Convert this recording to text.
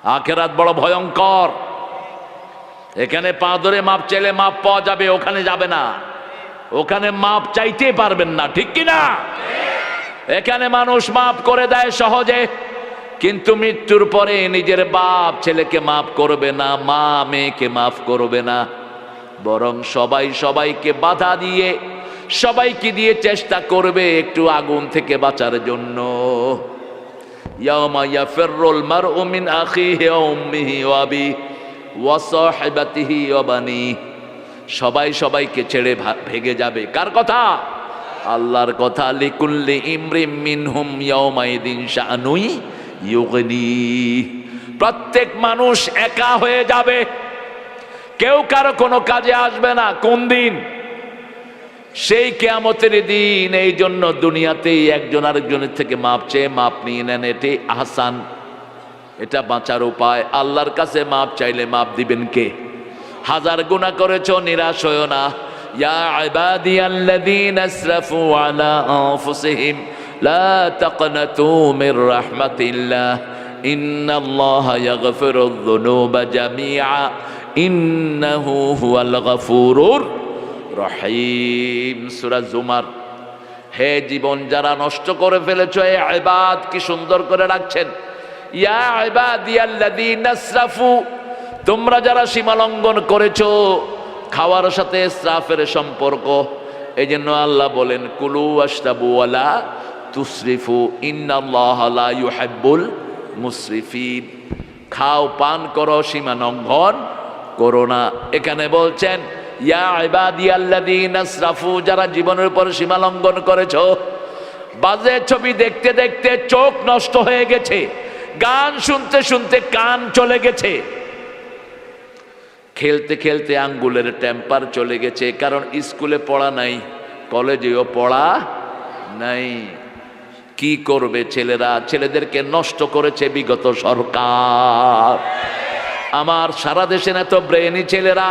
আখেরাত বড় ভয়ঙ্কর। এখানে পা ধরে মাপ চাইলে মাপ পাওয়া যাবে, ওখানে যাবে না। ওখানে মাপ চাইতে পারবেন না, ঠিক কি না? এখানে মানুষ মাপ করে দেয় সহজে, কিন্তু মৃত্যুর পরে নিজের বাপ ছেলেকে মাফ করবে না, মা মেয়েকে মাফ করবে না, বরং সবাই সবাইকে বাধা দিয়ে, সবাইকে দিয়ে চেষ্টা করবে একটু আগুন থেকে বাঁচার জন্য। ইয়াউমা ইয়াফিরুল মারউ মিন আখিহি ওয়া উম্মিহি ওয়া আবিহি ওয়া সাহিবাতিহি ওয়া বানিহি। সবাই সবাইকে ছেড়ে ভেগে যাবে। কার কথা? আল্লাহর কথা। লিকুল্লি ইমরিম মিনহুম ইয়াউমাইদিন শানুই ইউগনি। প্রত্যেক মানুষ একা হয়ে যাবে, কেউ কারো কোনো কাজে আসবে না। কোন দিন? সেই কিয়ামতের দিন। এই জন্য দুনিয়াতেই একজন আরেকজনের থেকে মাপ চেয়ে মাপ নিয়ে নেন, এটি আহসান, এটা বাঁচার উপায়। আল্লাহর কাছে মাপ চাইলে মাপ দিবেন কে? হাজার গুনাহ করেছো, নিরাশ হয়ো না। ইয়া ইবাদিয়াল্লাযীনা আসরাফু আলা আনফুসিহিম লা তাকনাতু মির রাহমাতিল্লাহ ইন্নাল্লাহা ইয়াগফিরুয যুনুবা জামিআ ইন্নাহু হুয়াল গফুরুর রহিম। সূরা জুমার। হে জীবন যারা নষ্ট করে ফেলেছো, এ ইবাদ কি সুন্দর করে রাখছেন। ইয়া ইবাদিয়াল্লাযীনা আসরাফু, তোমরা যারা সীমালঙ্ঘন করেছো। খাওয়ার সাথে ইসরাফের সম্পর্ক, এই জন্য আল্লাহ বলেন কুলু ওয়াশরাবু ওয়ালা তুসরিফু ইন্নাল্লাহা লা ইউহিব্বুল মুসরিফিন। খাও, পান করো, সীমালঙ্ঘন করো না। এখানে বলছেন ইয়া ইবাদিয়াল্লাযীনা আসরাফু, যারা জীবনের উপর সীমালঙ্ঘন করেছো। বাজে ছবি দেখতে দেখতে চোখ নষ্ট হয়ে গেছে, গান শুনতে শুনতে কান চলে গেছে, খেলতে খেলতে আঙ্গুলের টেম্পার চলে গেছে। কারণ স্কুলে পড়া নাই, কলেজেও পড়া নাই। কি করবে ছেলেরা? ছেলেদেরকে নষ্ট করেছে বিগত সরকার। আমার সারা দেশে এত ব্রেনি ছেলেরা